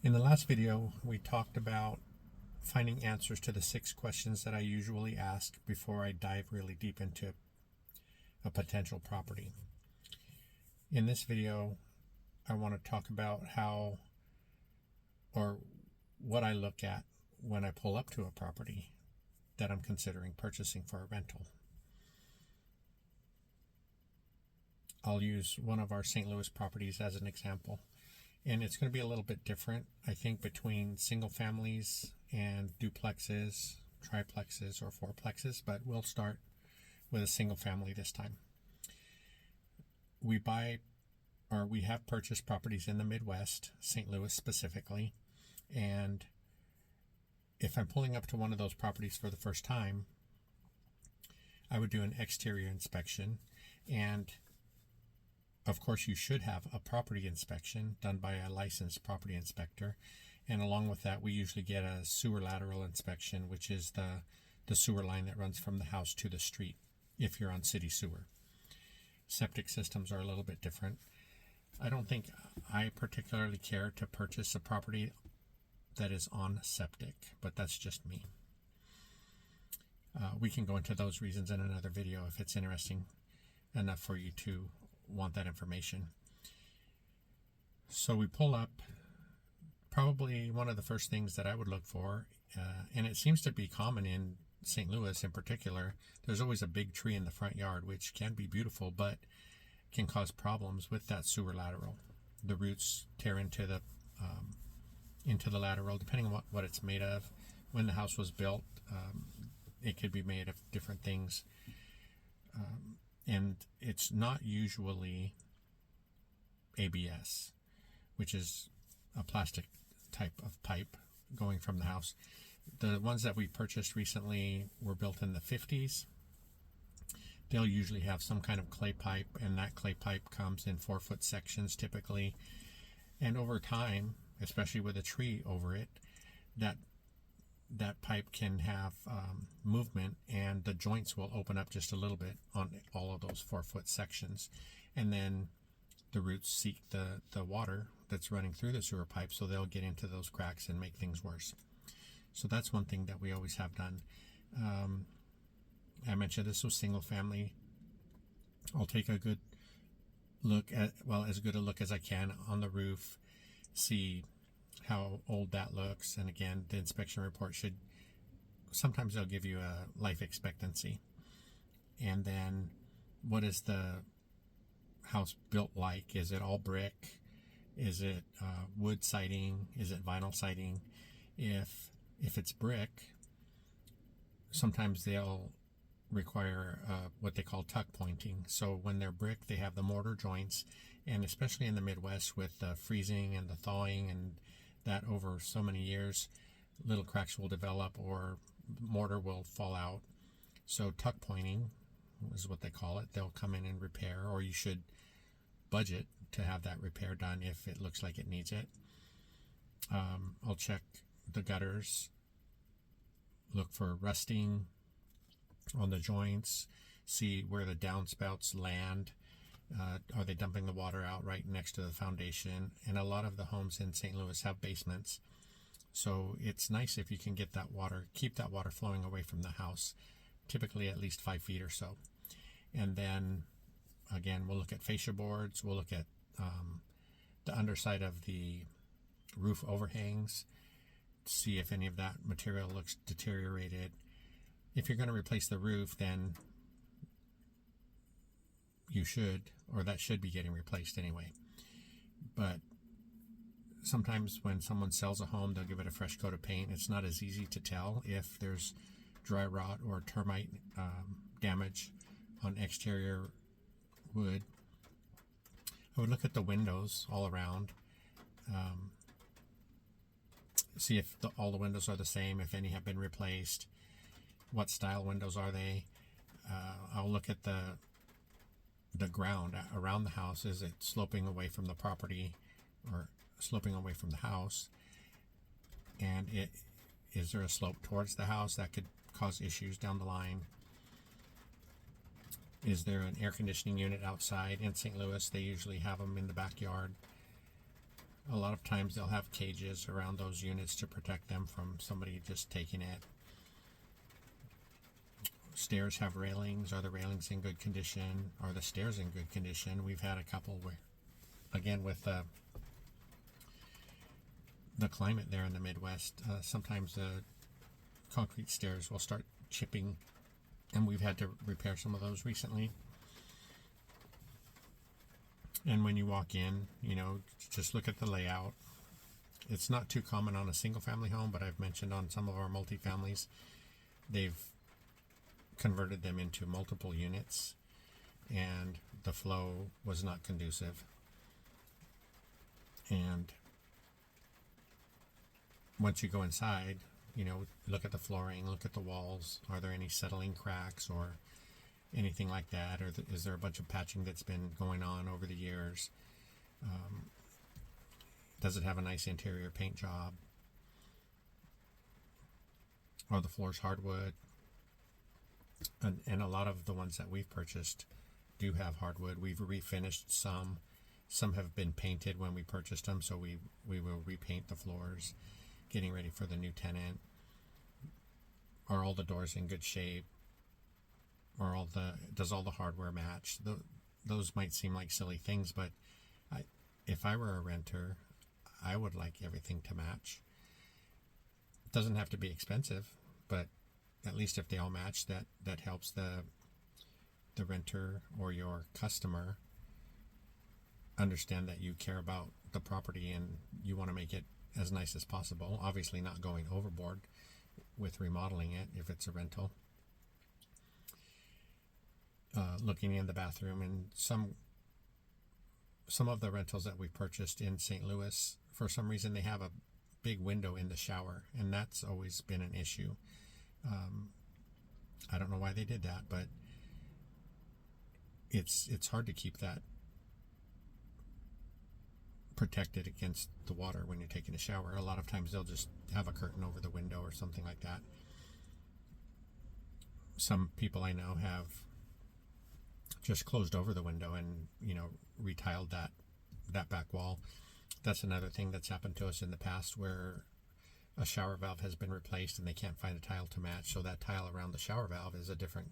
In the last video, we talked about finding answers to the 6 questions that I usually ask before I dive really deep into a potential property. In this video, I want to talk about how or what I look at when I pull up to a property that I'm considering purchasing for a rental. I'll use one of our St. Louis properties as an example. And it's going to be a little bit different, I think, between single families and duplexes, triplexes, or fourplexes, but we'll start with a single family this time. We have purchased properties in the Midwest, St. Louis specifically, and if I'm pulling up to one of those properties for the first time, I would do an exterior inspection, and of course, you should have a property inspection done by a licensed property inspector. And along with that, we usually get a sewer lateral inspection, which is the sewer line that runs from the house to the street if you're on city sewer. Septic systems are a little bit different. I don't think I particularly care to purchase a property that is on septic, but that's just me. We can go into those reasons in another video if it's interesting enough for you to want that information. So we pull up. Probably one of the first things that I would look for, and it seems to be common in St. Louis in particular, there's always a big tree in the front yard, which can be beautiful, but can cause problems with that sewer lateral. The roots tear into the lateral, depending on what it's made of. When the house was built, it could be made of different things. And it's not usually ABS, which is a plastic type of pipe going from the house. The ones that we purchased recently were built in the 50s. They'll usually have some kind of clay pipe, and that clay pipe comes in 4-foot sections typically. And over time, especially with a tree over it, that pipe can have movement, and the joints will open up just a little bit on all of those 4-foot sections, and then the roots seek the water that's running through the sewer pipe, so they'll get into those cracks and make things worse. So that's one thing that we always have done. I mentioned this was single family. I'll take a good look at, as good a look as I can on the roof, see how old that looks, and again, the inspection report sometimes they'll give you a life expectancy, and then what is the house built like? Is it all brick? Is it wood siding? Is it vinyl siding? If it's brick, sometimes they'll require what they call tuck pointing. So when they're brick, they have the mortar joints, and especially in the Midwest with the freezing and the thawing and that over so many years, little cracks will develop or mortar will fall out. So tuck pointing is what they call it. They'll come in and repair, or you should budget to have that repair done if it looks like it needs it. I'll check the gutters, look for rusting on the joints, see where the downspouts land. Are they dumping the water out right next to the foundation? And a lot of the homes in St. Louis have basements, so it's nice if you can get that water, keep that water flowing away from the house, typically at least 5 feet or so. And then again, we'll look at fascia boards, we'll look at the underside of the roof overhangs, see if any of that material looks deteriorated. If you're going to replace the roof, then you should, or that should be getting replaced anyway. But sometimes when someone sells a home, they'll give it a fresh coat of paint. It's not as easy to tell if there's dry rot or termite damage on exterior wood. I would look at the windows all around, see if all the windows are the same, if any have been replaced, what style windows are they. I'll look at the ground around the house. Is it sloping away from the property or sloping away from the house? And is there a slope towards the house that could cause issues down the line? Is there an air conditioning unit outside? In St. Louis, they usually have them in the backyard. A lot of times they'll have cages around those units to protect them from somebody just taking it. Stairs have railings. Are the railings in good condition? Are the stairs in good condition? We've had a couple where, again, with the climate there in the Midwest, sometimes the concrete stairs will start chipping, and we've had to repair some of those recently. And when you walk in, just look at the layout. It's not too common on a single family home, but I've mentioned on some of our multifamilies, they've converted them into multiple units, and the flow was not conducive. And once you go inside, look at the flooring, look at the walls. Are there any settling cracks or anything like that? Or is there a bunch of patching that's been going on over the years? Does it have a nice interior paint job? Are the floors hardwood? And a lot of the ones that we've purchased do have hardwood. We've refinished some. Some have been painted when we purchased them, so we will repaint the floors, getting ready for the new tenant. Are all the doors in good shape? Does all the hardware match? Those might seem like silly things, but if I were a renter, I would like everything to match. It doesn't have to be expensive, but at least if they all match, that helps the renter or your customer understand that you care about the property and you want to make it as nice as possible. Obviously not going overboard with remodeling it if it's a rental. Looking in the bathroom, and some of the rentals that we purchased in St. Louis, for some reason they have a big window in the shower, and that's always been an issue. I don't know why they did that, but it's hard to keep that protected against the water when you're taking a shower. A lot of times they'll just have a curtain over the window or something like that. Some people I know have just closed over the window and retiled that back wall. That's another thing that's happened to us in the past, where a shower valve has been replaced and they can't find a tile to match, so that tile around the shower valve is a different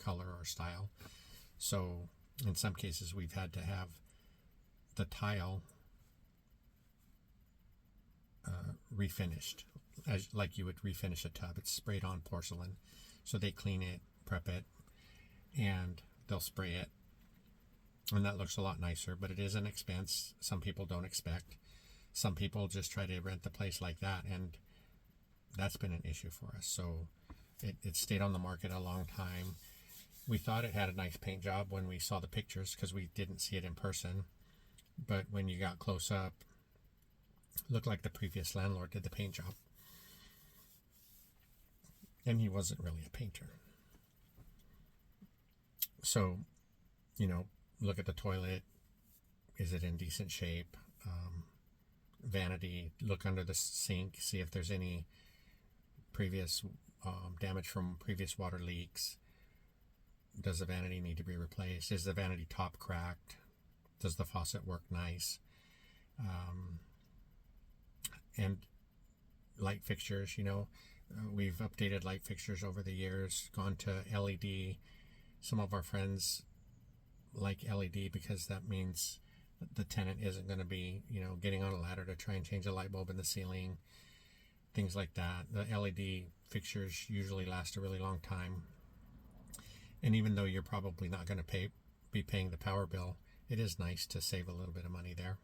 color or style. So in some cases we've had to have the tile refinished, like you would refinish a tub. It's sprayed on porcelain, so they clean it, prep it, and they'll spray it, and that looks a lot nicer, but it is an expense some people don't expect. Some people just try to rent the place like that, and that's been an issue for us. So it stayed on the market a long time. We thought it had a nice paint job when we saw the pictures, because we didn't see it in person, but when you got close up, it looked like the previous landlord did the paint job, and he wasn't really a painter. So look at the toilet. Is it in decent shape? Vanity, look under the sink, see if there's any previous damage from previous water leaks. Does the vanity need to be replaced? Is the vanity top cracked? Does the faucet work nice? And light fixtures, we've updated light fixtures over the years, gone to LED. Some of our friends like LED because that means the tenant isn't going to be, getting on a ladder to try and change a light bulb in the ceiling, things like that. The LED fixtures usually last a really long time. And even though you're probably not going to be paying the power bill, it is nice to save a little bit of money there.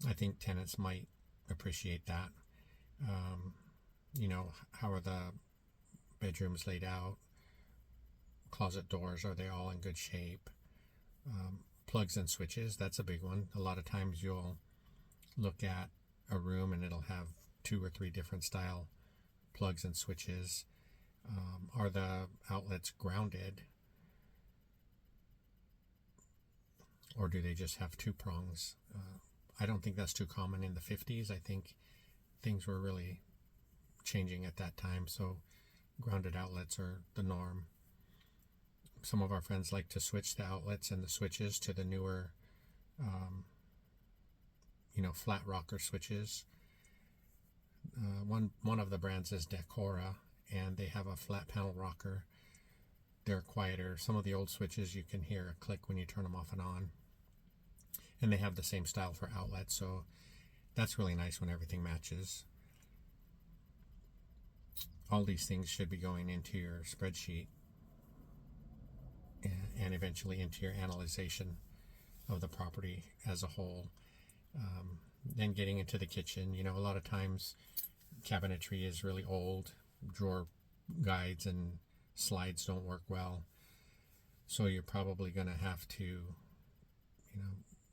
I think tenants might appreciate that. How are the bedrooms laid out? Closet doors, are they all in good shape? Plugs and switches, that's a big one. A lot of times you'll look at a room and it'll have 2 or 3 different style plugs and switches. Are the outlets grounded, or do they just have 2 prongs? I don't think that's too common in the 50s. I think things were really changing at that time, so grounded outlets are the norm. Some of our friends like to switch the outlets and the switches to the newer flat rocker switches. One of the brands is Decora, and they have a flat panel rocker. They're quieter. Some of the old switches you can hear a click when you turn them off and on. And they have the same style for outlets, so that's really nice when everything matches. All these things should be going into your spreadsheet and eventually into your analyzation of the property as a whole. Then getting into the kitchen, a lot of times cabinetry is really old, drawer guides and slides don't work well, so you're probably going to have to,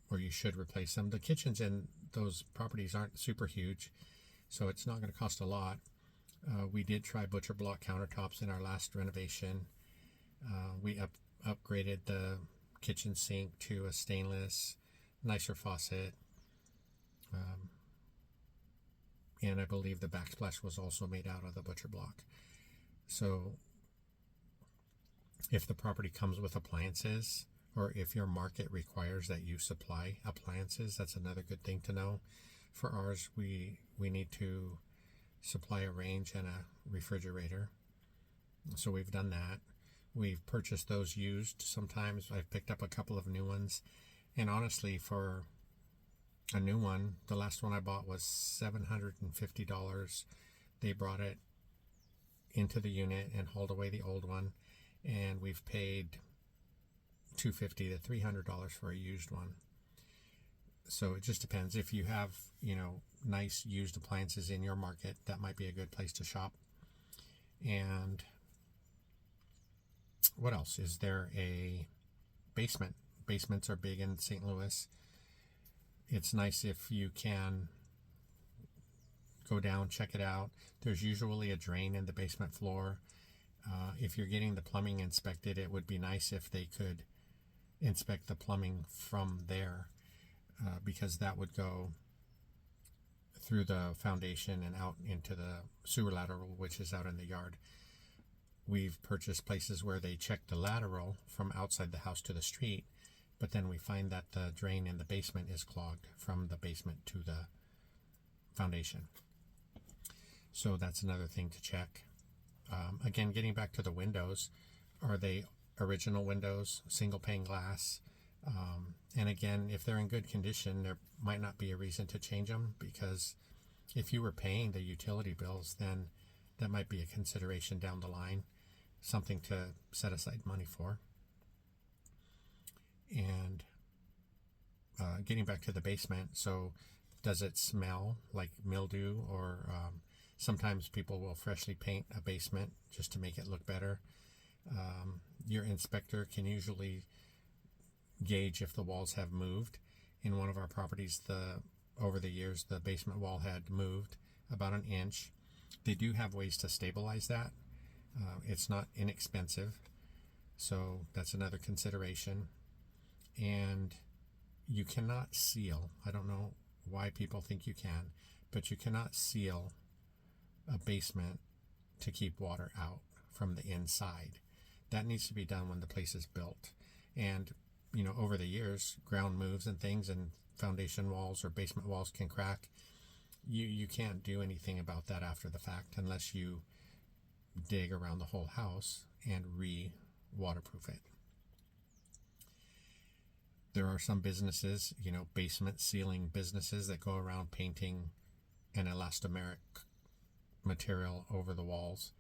or you should replace them. The kitchens in those properties aren't super huge, so it's not going to cost a lot. We did try butcher block countertops in our last renovation. We upgraded the kitchen sink to a stainless, nicer faucet. And I believe the backsplash was also made out of the butcher block. So if the property comes with appliances, or if your market requires that you supply appliances, that's another good thing to know. For ours, we need to supply a range and a refrigerator. So we've done that. We've purchased those used. Sometimes I've picked up a couple of new ones. And honestly, for a new one, the last one I bought was $750. They brought it into the unit and hauled away the old one, and we've paid $250 to $300 for a used one. So it just depends. If you have nice used appliances in your market, that might be a good place to shop. And what else? Is there a basement? Basements are big in St. Louis. It's nice if you can go down, check it out. There's usually a drain in the basement floor. If you're getting the plumbing inspected, it would be nice if they could inspect the plumbing from there, because that would go through the foundation and out into the sewer lateral, which is out in the yard. We've purchased places where they check the lateral from outside the house to the street, but then we find that the drain in the basement is clogged from the basement to the foundation. So that's another thing to check. Again, getting back to the windows, are they original windows, single pane glass? And again, if they're in good condition, there might not be a reason to change them, because if you were paying the utility bills, then that might be a consideration down the line, something to set aside money for. And getting back to the basement, so does it smell like mildew, or sometimes people will freshly paint a basement just to make it look better. Your inspector can usually gauge if the walls have moved. In one of our properties, over the years, the basement wall had moved about an inch. They do have ways to stabilize that. It's not inexpensive, so that's another consideration. And you cannot seal. I don't know why people think you can, but you cannot seal a basement to keep water out from the inside. That needs to be done when the place is built. And over the years, ground moves and things, and foundation walls or basement walls can crack. You can't do anything about that after the fact unless you dig around the whole house and waterproof it. There are some businesses, basement sealing businesses, that go around painting an elastomeric material over the walls.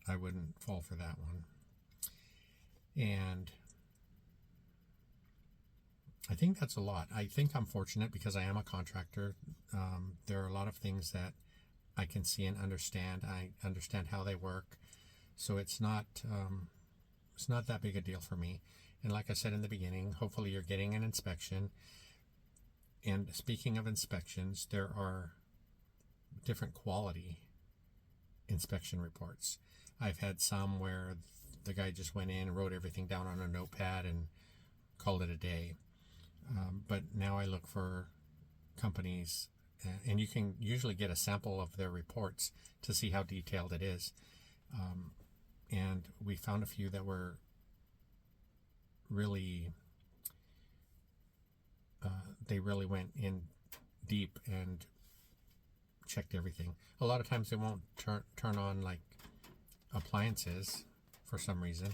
I wouldn't fall for that one. And I think that's a lot. I think I'm fortunate because I am a contractor. There are a lot of things that I can see and understand. I understand how they work. So it's not that big a deal for me. And like I said in the beginning, hopefully you're getting an inspection. And speaking of inspections, there are different quality inspection reports. I've had some where the guy just went in and wrote everything down on a notepad and called it a day. But now I look for companies, and you can usually get a sample of their reports to see how detailed it is. And we found a few that were really they really went in deep and checked everything. A lot of times they won't turn on like appliances for some reason.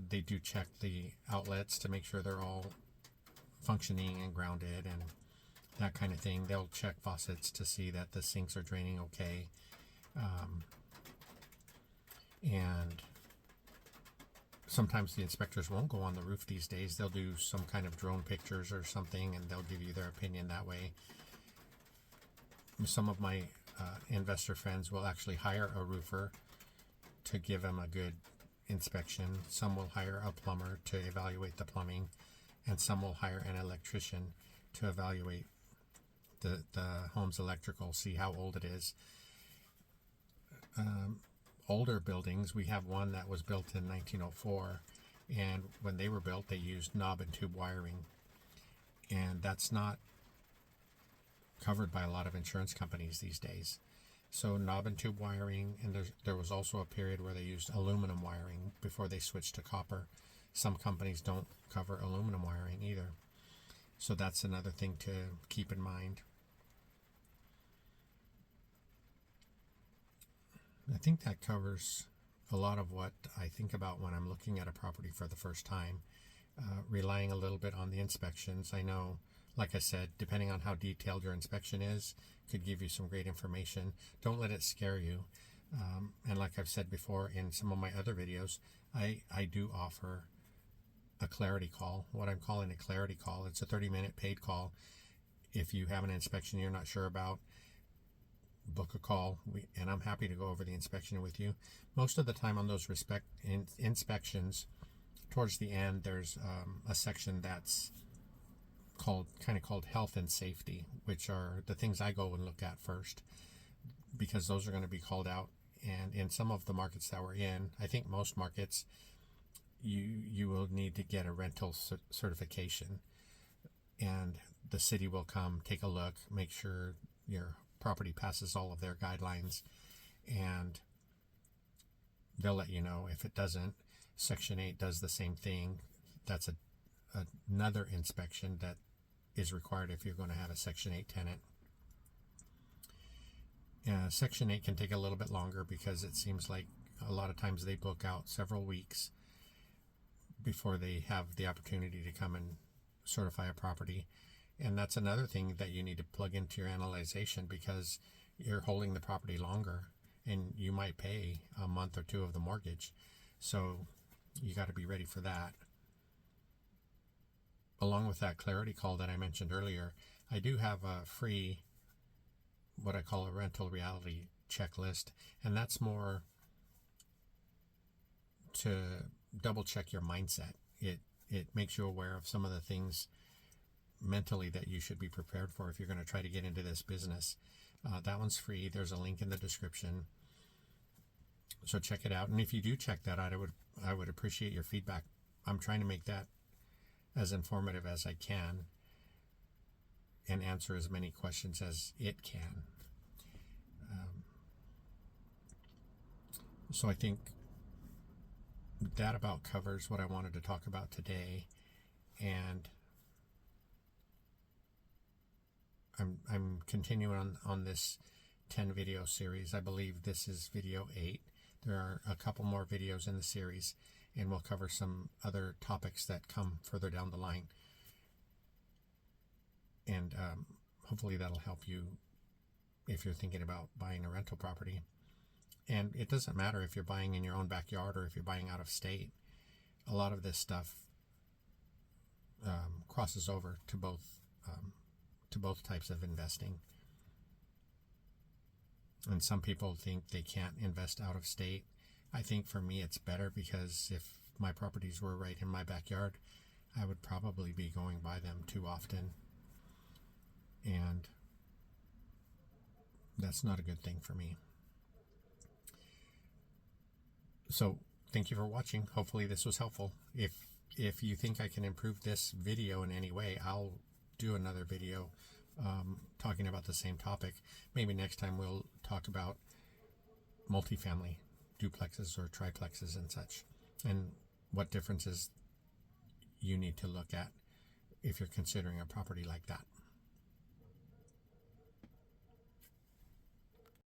They do check the outlets to make sure they're all functioning and grounded and that kind of thing. They'll check faucets to see that the sinks are draining okay. And sometimes the inspectors won't go on the roof these days. They'll do some kind of drone pictures or something, and they'll give you their opinion that way. Some of my investor friends will actually hire a roofer to give them a good inspection. Some will hire a plumber to evaluate the plumbing, and some will hire an electrician to evaluate the home's electrical, see how old it is. Older buildings, we have one that was built in 1904, and when they were built, they used knob and tube wiring, and that's not covered by a lot of insurance companies these days. So knob and tube wiring, and there was also a period where they used aluminum wiring before they switched to copper. Some companies don't cover aluminum wiring either, so that's another thing to keep in mind. I think that covers a lot of what I think about when I'm looking at a property for the first time. Relying a little bit on the inspections. I know, like I said, depending on how detailed your inspection is, could give you some great information. Don't let it scare you. And like I've said before in some of my other videos, I do offer a clarity call. What I'm calling a clarity call. It's a 30-minute paid call. If you have an inspection you're not sure about, book a call, and I'm happy to go over the inspection with you. Most of the time on those inspections, towards the end, there's a section that's called health and safety, which are the things I go and look at first, because those are going to be called out. And in some of the markets that we're in, I think most markets, you will need to get a rental certification, and the city will come take a look, make sure your property passes all of their guidelines, and they'll let you know. If it doesn't, Section 8 does the same thing. That's another inspection that is required if you're going to have a Section 8 tenant. Section 8 can take a little bit longer because it seems like a lot of times they book out several weeks before they have the opportunity to come and certify a property. And that's another thing that you need to plug into your analyzation, because you're holding the property longer and you might pay a month or two of the mortgage. So you got to be ready for that. Along with that clarity call that I mentioned earlier, I do have a free, what I call a rental reality checklist. And that's more to double check your mindset. It makes you aware of some of the things mentally that you should be prepared for if you're going to try to get into this business. That one's free. There's a link in the description, so check it out. And if you do check that out, I would appreciate your feedback. I'm trying to make that as informative as I can and answer as many questions as it can. So I think that about covers what I wanted to talk about today, and I'm continuing on this 10 video series. I believe this is video 8. There are a couple more videos in the series, and we'll cover some other topics that come further down the line. And hopefully that'll help you if you're thinking about buying a rental property. And it doesn't matter if you're buying in your own backyard or if you're buying out of state. A lot of this stuff crosses over to both types of investing. And some people think they can't invest out of state. I think for me it's better, because if my properties were right in my backyard, I would probably be going by them too often, and that's not a good thing for me. So thank you for watching. Hopefully this was helpful. If you think I can improve this video in any way, I'll do another video talking about the same topic. Maybe next time we'll talk about multifamily duplexes or triplexes and such, and what differences you need to look at if you're considering a property like that.